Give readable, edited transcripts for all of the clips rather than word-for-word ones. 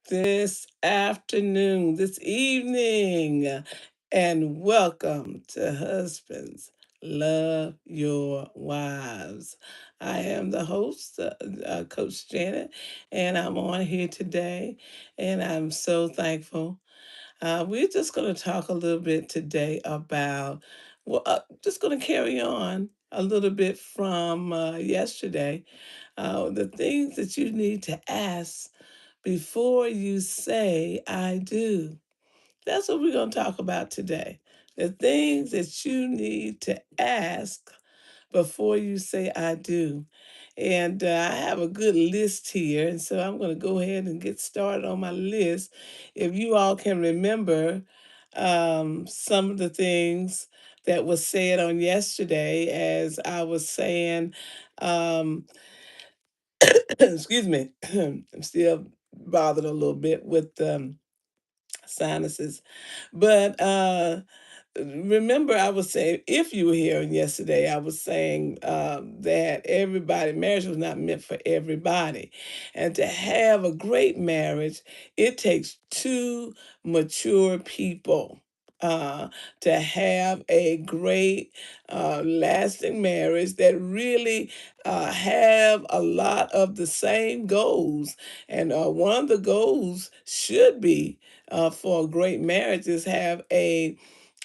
this afternoon, this evening, and welcome to Husbands Love Your Wives. I am the host, Coach Janet, and I'm on here today, and I'm so thankful. We're just going to talk a little bit today about, just going to carry on a little bit from yesterday, the things that you need to ask before you say, I do. That's what we're going to talk about today. The things that you need to ask before you say, I do. And I have a good list here. And so I'm going to go ahead and get started on my list. If you all can remember some of the things that was said on yesterday, as I was saying, um, excuse me, I'm still bothered a little bit with sinuses. But remember, I was saying, if you were here yesterday, I was saying that marriage was not meant for everybody. And to have a great marriage, it takes two mature people. To have a great, lasting marriage that really have a lot of the same goals. And one of the goals should be for a great marriage is have a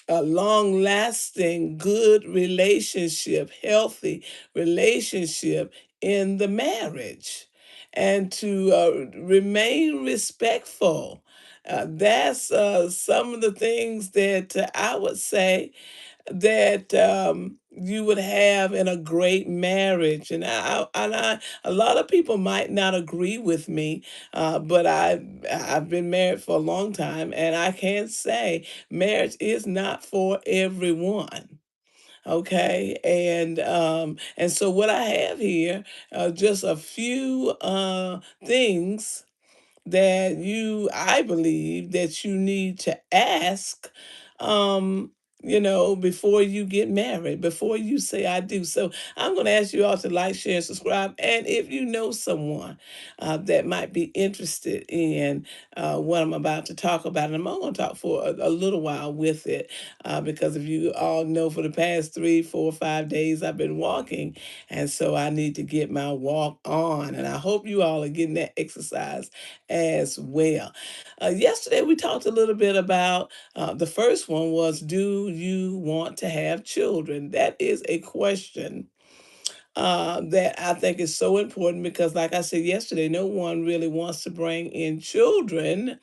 long lasting, good relationship, healthy relationship in the marriage, and to remain respectful. That's some of the things that I would say that you would have in a great marriage. A lot of people might not agree with me, but I've been married for a long time, and I can say marriage is not for everyone. Okay, and so what I have here, just a few things that I believe that you need to ask, um, before you get married, before you say I do. So I'm going to ask you all to like, share, and subscribe. And if you know someone that might be interested in what I'm about to talk about, and I'm only going to talk for a little while with it, because if you all know, for the past 3, 4, 5 days, I've been walking. And so I need to get my walk on. And I hope you all are getting that exercise as well. Yesterday, we talked a little bit about the first one was, do you want to have children? That is a question that I think is so important because, like I said yesterday, no one really wants to bring in children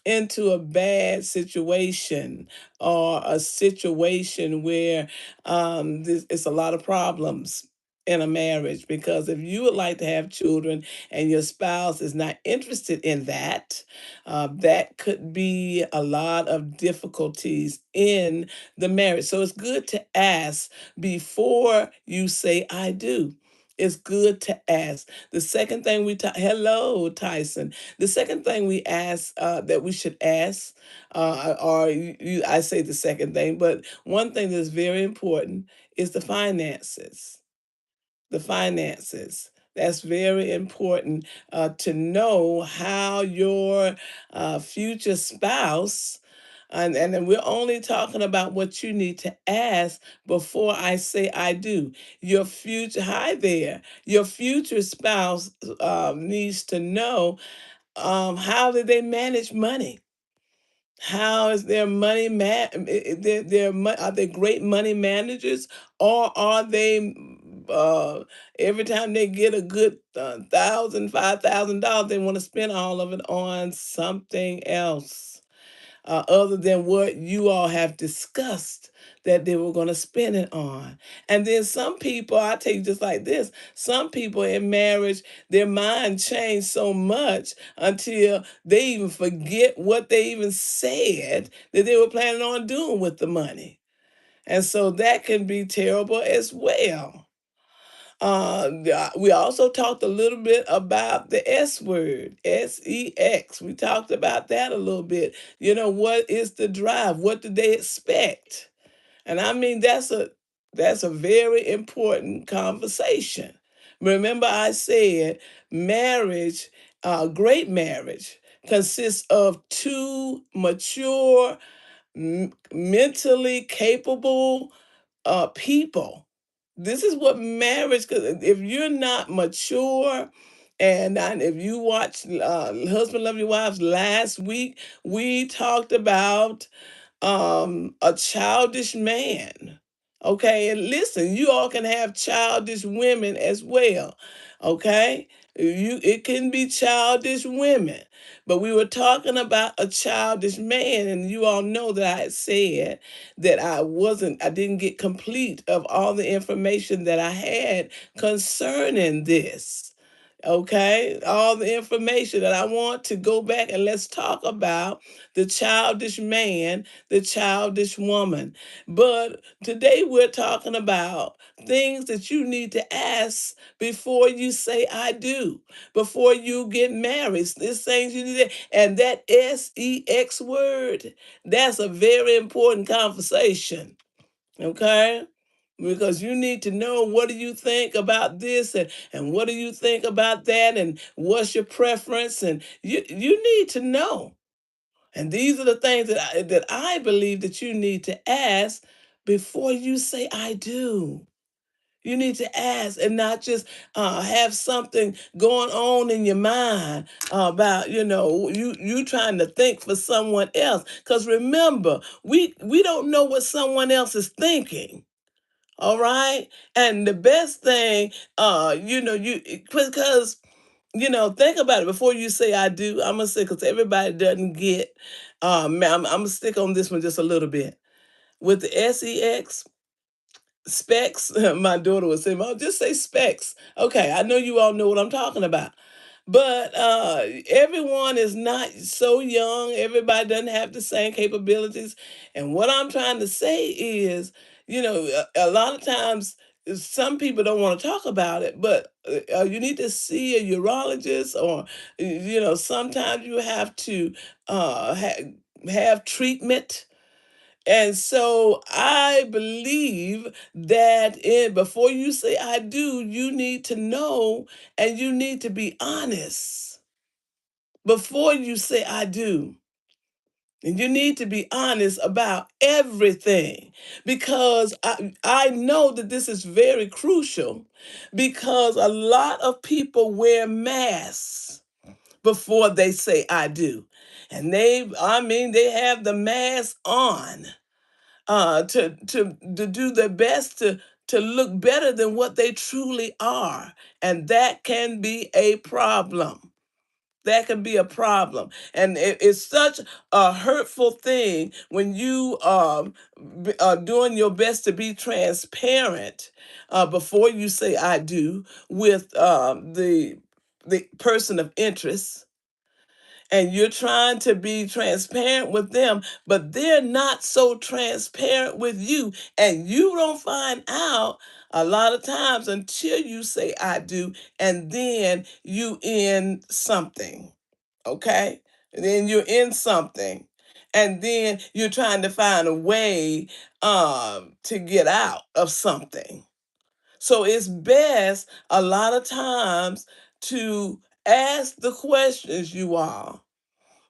into a bad situation, or a situation where it's a lot of problems in a marriage. Because if you would like to have children and your spouse is not interested in that, that could be a lot of difficulties in the marriage. So it's good to ask before you say I do. It's good to ask. The second thing hello, Tyson. The second thing we ask, that we should ask, or I say the second thing, but one thing that's very important is the finances. The finances. That's very important, to know how your future spouse, and then we're only talking about what you need to ask before I say I do. Your future, hi there, your future spouse needs to know, how do they manage money? How is their money are they great money managers, or are they, every time they get a good $1,000, $5,000, they want to spend all of it on something else, other than what you all have discussed that they were going to spend it on. And then some people, I tell you just like this, some people in marriage, their mind changed so much until they even forget what they even said that they were planning on doing with the money. And so that can be terrible as well. We also talked a little bit about the S word, sex. We talked about that a little bit. What is the drive? What do they expect? And I mean, that's a very important conversation. Remember, I said marriage, great marriage, consists of two mature, mentally capable people. This is what marriage, because if you're not mature, and if you watch Husband Love Your Wives last week, we talked about a childish man. Okay, and listen, you all can have childish women as well. Okay, it can be childish women, but we were talking about a childish man, and you all know that I had said that I didn't get complete of all the information that I had concerning this. Okay, all the information that I want to go back and let's talk about the childish man, the childish woman. But today we're talking about things that you need to ask before you say I do, before you get married. There's things you need to, and that sex word, that's a very important conversation. Okay? Because you need to know, what do you think about this, and what do you think about that, and what's your preference, and you need to know. And these are the things that I believe that you need to ask before you say I do. You need to ask and not just have something going on in your mind about, you trying to think for someone else. Because remember, we don't know what someone else is thinking. All right. And the best thing, because, think about it before you say I do. I'm going to say, because everybody doesn't get, I'm going to stick on this one just a little bit. With the sex, specs, my daughter would say, Mom, just say specs. Okay, I know you all know what I'm talking about. But everyone is not so young. Everybody doesn't have the same capabilities. And what I'm trying to say is, a lot of times some people don't want to talk about it, but you need to see a urologist, or, sometimes you have to have treatment. And so I believe that before you say I do, you need to know, and you need to be honest before you say I do. And you need to be honest about everything, because I know that this is very crucial, because a lot of people wear masks before they say I do. And they have the mask on to do their best to look better than what they truly are, and that can be a problem. That can be a problem, and it's such a hurtful thing when you are doing your best to be transparent before you say I do with the person of interest, and you're trying to be transparent with them, but they're not so transparent with you. And you don't find out a lot of times until you say, I do, and then you in something. Okay? And then you're in something. And then you're trying to find a way to get out of something. So it's best a lot of times to ask the questions, you all.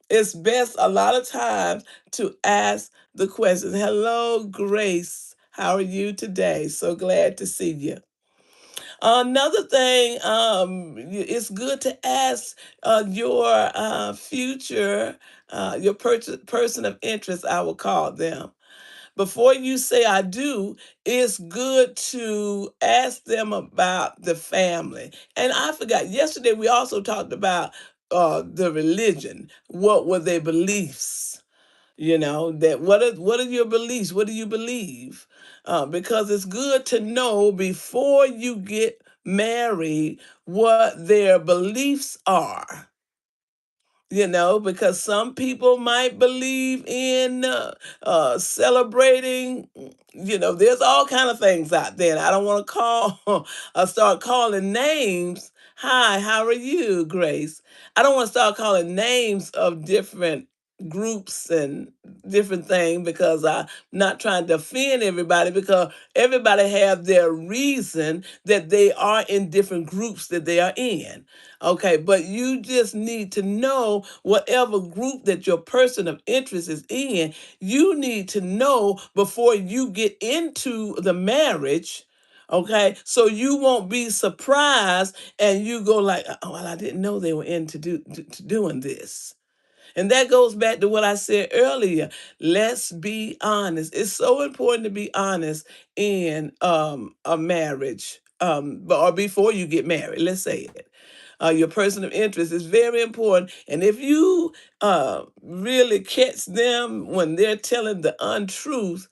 It's best a lot of times to ask the question. Hello, Grace. How are you today? So glad to see you. Another thing, it's good to ask your future, person of interest, I will call them. Before you say I do, it's good to ask them about the family. And I forgot, yesterday we also talked about the religion. What were their beliefs? That what are your beliefs? What do you believe? Because it's good to know before you get married what their beliefs are. Because some people might believe in celebrating. There's all kind of things out there. And I don't want to start calling names. Hi, how are you, Grace? I don't want to start calling names of different groups and different things, because I'm not trying to offend everybody, because everybody have their reason that they are in different groups that they are in. Okay, but you just need to know whatever group that your person of interest is in, you need to know before you get into the marriage. Okay, so you won't be surprised and you go like, oh, well, I didn't know they were into to doing this. And that goes back to what I said earlier. Let's be honest. It's so important to be honest in a marriage, or before you get married. Let's say it. Your person of interest is very important, and if you really catch them when they're telling the untruth,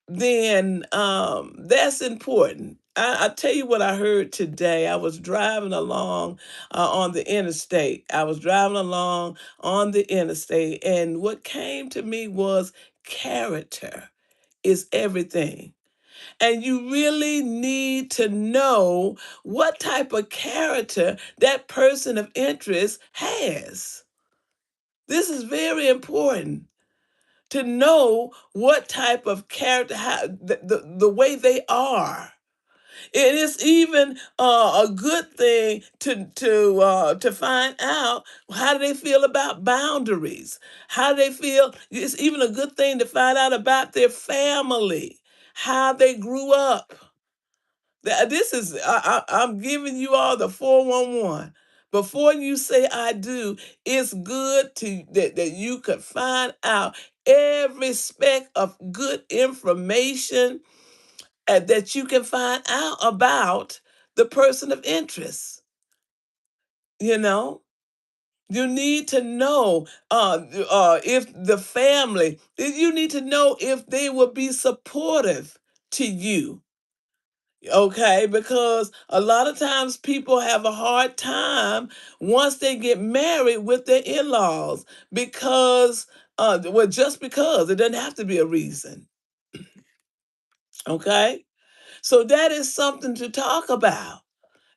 then that's important. I tell you what I heard today. I was driving along on the interstate. I was driving along on the interstate, and what came to me was character is everything. And you really need to know what type of character that person of interest has. This is very important to know what type of character, how, the way they are. It is even a good thing to find out how do they feel about boundaries. How do they feel? It's even a good thing to find out about their family, how they grew up. This is I'm giving you all the 411. Before you say I do, it's good to that you could find out every speck of good information that you can find out about the person of interest. You know, you need to know if the family. You need to know if they will be supportive to you. Okay, because a lot of times people have a hard time once they get married with their in-laws, because well, just because it doesn't have to be a reason. Okay, so that is something to talk about.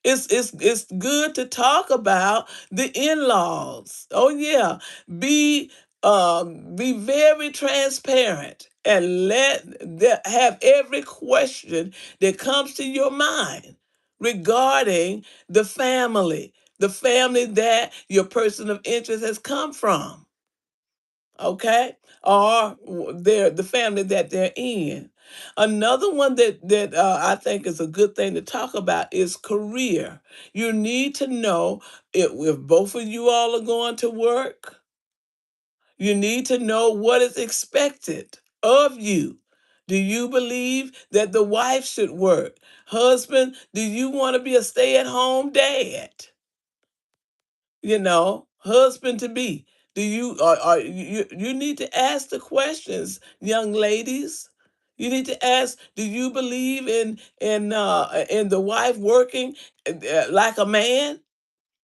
It's good to talk about the in-laws. Oh yeah, be be very transparent and have every question that comes to your mind regarding the family that your person of interest has come from. Okay, or the family that they're in. Another one that I think is a good thing to talk about is career. You need to know if both of you all are going to work. You need to know what is expected of you. Do you believe that the wife should work? Husband, do you want to be a stay-at-home dad? Husband to be. Do you are you need to ask the questions, young ladies. You need to ask, do you believe in the wife working like a man?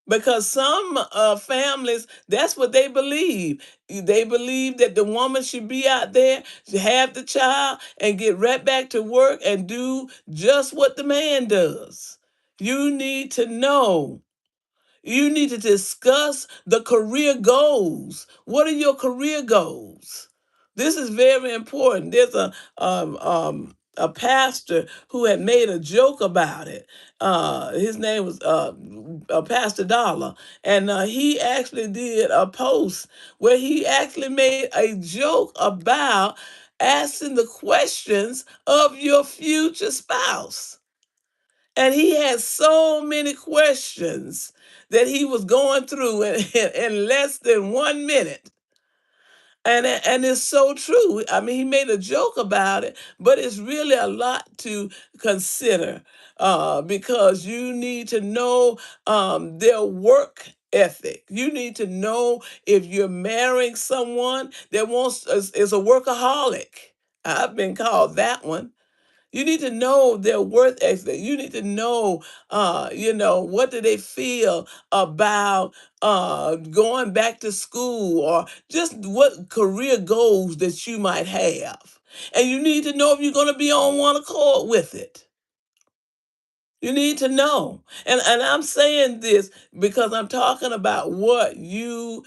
Because some families, that's what they believe. They believe that the woman should be out there to have the child and get right back to work and do just what the man does. You need to know. You need to discuss the career goals. What are your career goals? This is very important. There's a pastor who had made a joke about it. His name was Pastor Dollar, and he actually did a post where he actually made a joke about asking the questions of your future spouse. And he had so many questions that he was going through in less than 1 minute. And it's so true. I mean, he made a joke about it, but it's really a lot to consider, because you need to know their work ethic. You need to know if you're marrying someone that is a workaholic. I've been called that one. You need to know their worth ethic. You need to know, what do they feel about going back to school, or just what career goals that you might have. And you need to know if you're going to be on one accord with it. You need to know. And I'm saying this because I'm talking about what you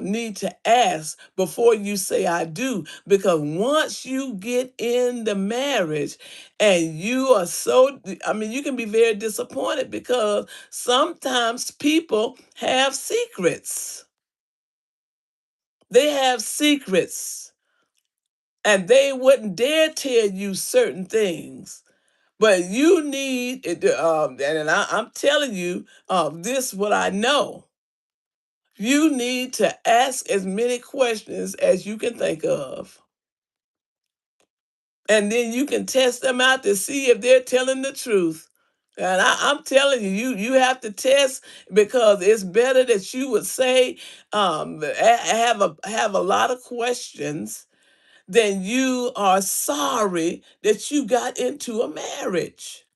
need to ask before you say I do. Because once you get in the marriage and you are so, I mean, you can be very disappointed because sometimes people have secrets. They have secrets and they wouldn't dare tell you certain things. But you need, I'm telling you, this what I know. You need to ask as many questions as you can think of. And then you can test them out to see if they're telling the truth. And I'm telling you, you have to test because it's better that you would say, have a lot of questions than you are sorry that you got into a marriage.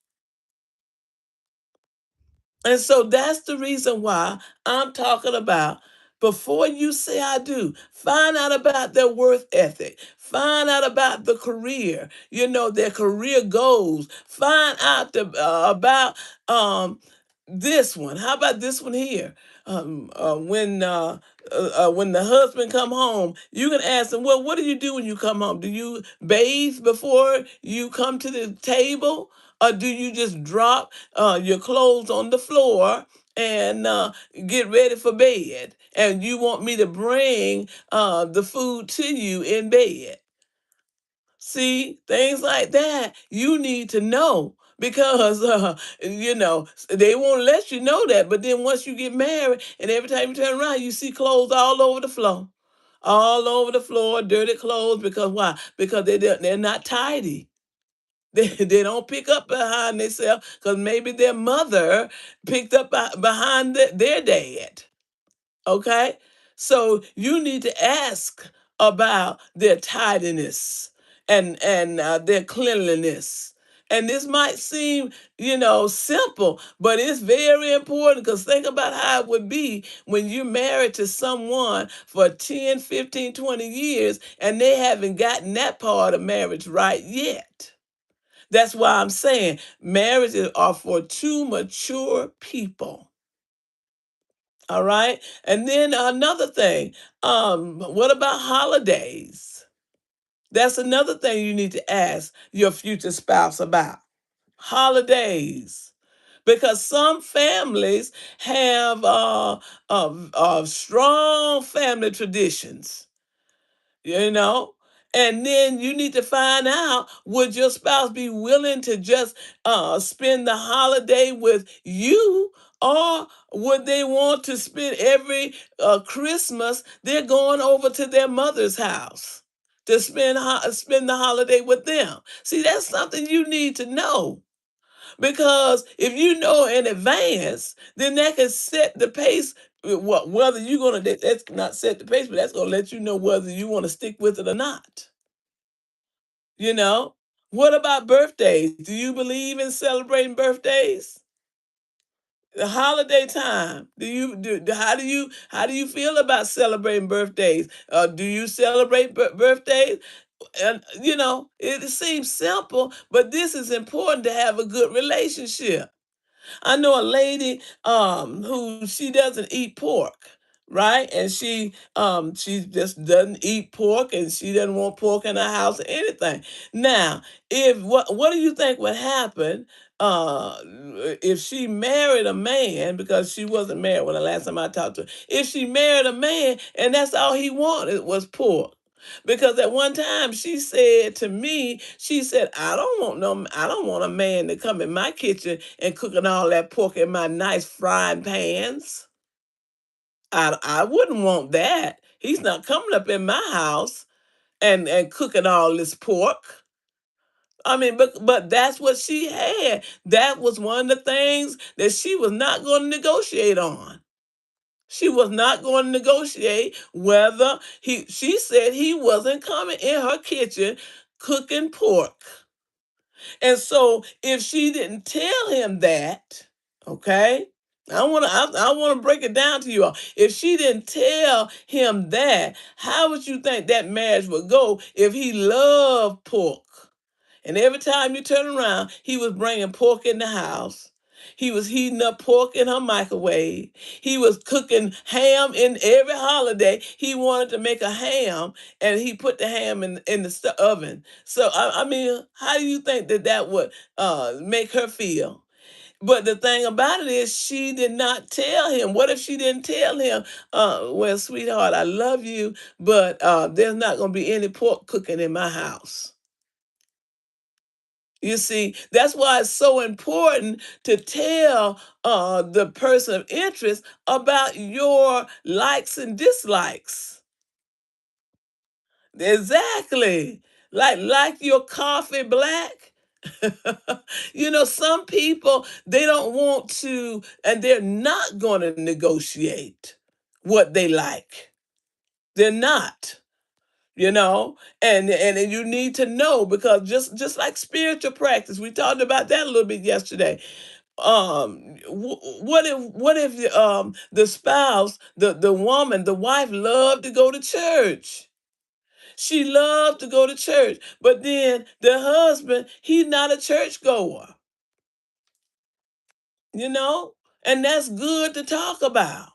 And so that's the reason why I'm talking about before you say I do, find out about their worth ethic, find out about the career, their career goals, find out about um, this one. How about this one here? When the husband come home, you can ask him, well, what do you do when you come home? Do you bathe before you come to the table? Or do you just drop your clothes on the floor and get ready for bed? And you want me to bring the food to you in bed? See, things like that you need to know because they won't let you know that. But then once you get married, and every time you turn around, you see clothes all over the floor, dirty clothes. Because why? Because they're not tidy. They don't pick up behind themselves because maybe their mother picked up behind their dad. Okay? So you need to ask about their tidiness and their cleanliness. And this might seem, simple, but it's very important because think about how it would be when you're married to someone for 10, 15, 20 years and they haven't gotten that part of marriage right yet. That's why I'm saying marriages are for two mature people. All right. And then another thing, what about holidays? That's another thing you need to ask your future spouse about. Holidays. Because some families have strong family traditions, you know and then you need to find out, would your spouse be willing to just spend the holiday with you, or would they want to spend every Christmas they're going over to their mother's house to spend the holiday with them? See, that's something you need to know, because if you know in advance, then that can set the pace. Whether you're gonna, that's not set the pace, but that's gonna let you know whether you want to stick with it or not. You know, what about birthdays? Do you believe in celebrating birthdays? The holiday time. How do you feel about celebrating birthdays? Do you celebrate birthdays? And it seems simple, but this is important to have a good relationship. I know a lady who she doesn't eat pork, right? And she just doesn't eat pork and she doesn't want pork in her house or anything. Now, if what do you think would happen uh if she married a man, because she wasn't married when the last time I talked to her. If she married a man and that's all he wanted was pork, because at one time she said to me, she said, I don't want a man to come in my kitchen and cooking all that pork in my nice frying pans. I wouldn't want that. He's not coming up in my house and cooking all this pork. I mean, but that's what she had. That was one of the things that she was not going to negotiate on. She was not going to negotiate whether she said he wasn't coming in her kitchen cooking pork. And so if she didn't tell him that, okay? I want to break it down to you all. If she didn't tell him that, how would you think that marriage would go if he loved pork? And every time you turn around, he was bringing pork in the house. He was heating up pork in her microwave. He was cooking ham in every holiday. He wanted to make a ham, and he put the ham in the oven. So, I mean, how do you think that that would make her feel? But the thing about it is, she did not tell him. What if she didn't tell him, well, sweetheart, I love you, but there's not going to be any pork cooking in my house? You see, that's why it's so important to tell the person of interest about your likes and dislikes. Exactly. Like your coffee black. Some people, they don't want to, and they're not going to negotiate what they like. They're not. And you need to know, because just like spiritual practice, we talked about that a little bit yesterday. What if the spouse, the woman, the wife loved to go to church? She loved to go to church, but then the husband, he's not a churchgoer, you know? And that's good to talk about,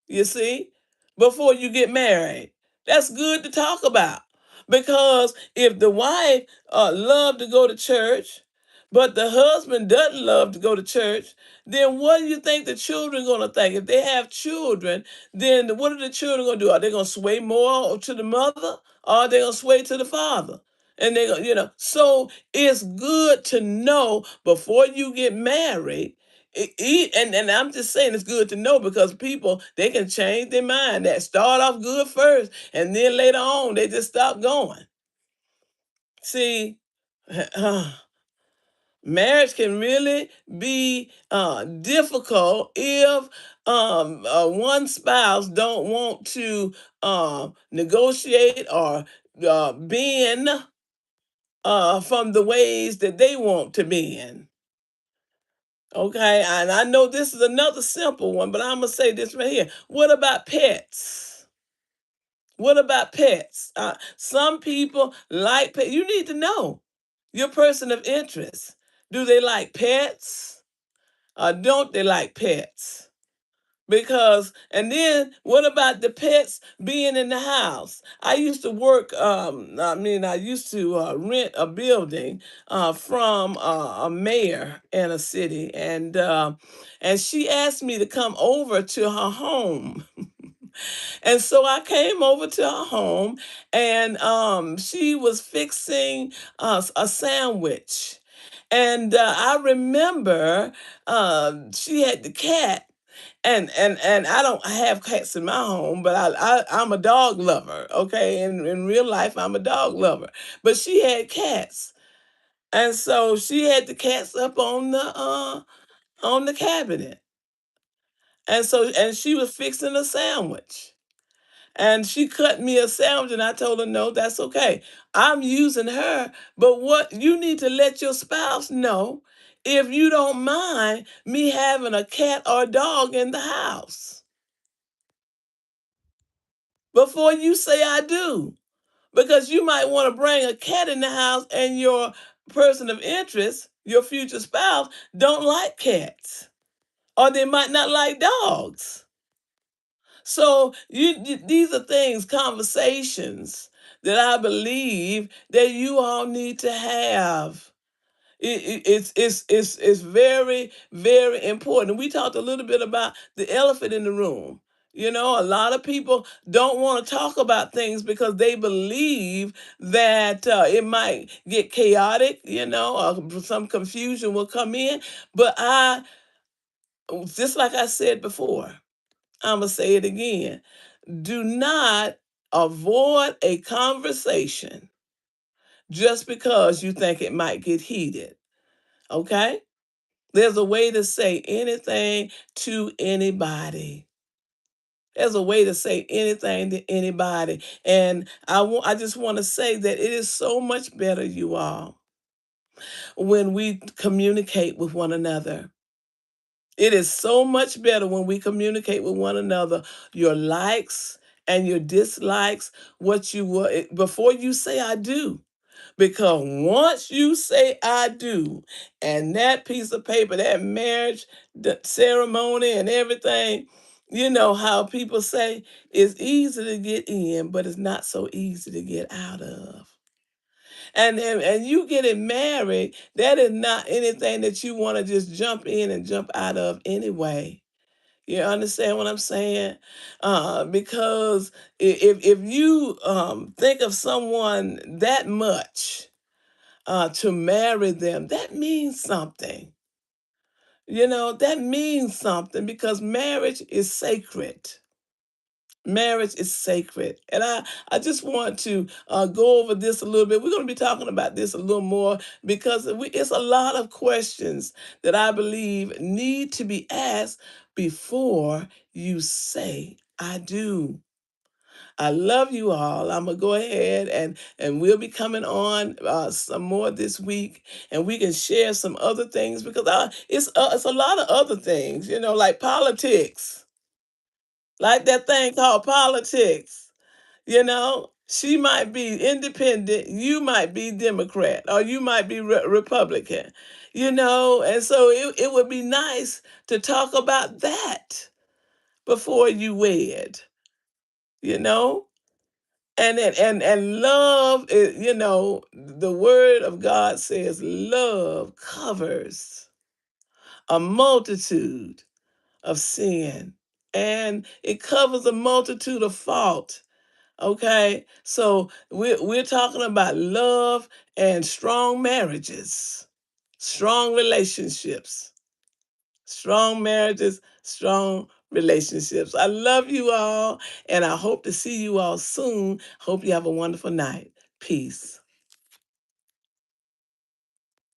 you see, before you get married. That's good to talk about. Because if the wife loved to go to church, but the husband doesn't love to go to church, then what do you think the children going to think? If they have children, then what are the children going to do? Are they going to sway more to the mother, or are they going to sway to the father? And they go, so it's good to know before you get married. And I'm just saying it's good to know, because people, they can change their mind. That start off good first, and then later on they just stop going. See, marriage can really be difficult if one spouse don't want to negotiate or bend from the ways that they want to bend. Okay, and I know this is another simple one, but I'm gonna say this right here. What about pets? What about pets? Some people like pets. You need to know your person of interest. Do they like pets, or don't they like pets? Because, and then what about the pets being in the house? I used to work, I used to rent a building from a mayor in a city, and she asked me to come over to her home. And so I came over to her home, and she was fixing a sandwich. And I remember she had the cat, and I don't have cats in my home, but I'm a dog lover. Okay, in real life, I'm a dog lover. But she had cats, and so she had the cats up on the cabinet, and she was fixing a sandwich. And she cut me a sandwich, and I told her, no, that's okay. I'm using her, but what you need to let your spouse know if you don't mind me having a cat or dog in the house before you say I do. Because you might want to bring a cat in the house, and your person of interest, your future spouse, don't like cats, or they might not like dogs. So these are things, conversations that I believe that you all need to have. It's very, very important. We talked a little bit about the elephant in the room. A lot of people don't want to talk about things because they believe that it might get chaotic, or some confusion will come in. But just like I said before, I'm going to say it again. Do not avoid a conversation just because you think it might get heated. Okay? There's a way to say anything to anybody. There's a way to say anything to anybody. And I just want to say that it is so much better, you all, when we communicate with one another. It is so much better when we communicate with one another your likes and your dislikes, what you were before you say I do. Because once you say I do, and that piece of paper, that marriage the ceremony and everything, you know how people say it's easy to get in, but it's not so easy to get out of. And you getting married, that is not anything that you want to just jump in and jump out of anyway. You understand what I'm saying? Because if you think of someone that much to marry them, that means something. You know, that means something because marriage is sacred. Marriage is sacred. And I just want to go over this a little bit. We're going to be talking about this a little more because it's a lot of questions that I believe need to be asked before you say, I do. I love you all. I'm gonna go ahead and we'll be coming on some more this week, and we can share some other things because it's a lot of other things, you know, like politics, like that thing called politics. You know, she might be independent, you might be Democrat, or you might be Republican. You know, and so it would be nice to talk about that before you wed. You know, and love is, you know, the word of God says love covers a multitude of sin, and it covers a multitude of fault. Okay, so we're talking about love and strong marriages, strong relationships, strong marriages, strong relationships. I love you all, and I hope to see you all soon. Hope you have a wonderful night. Peace.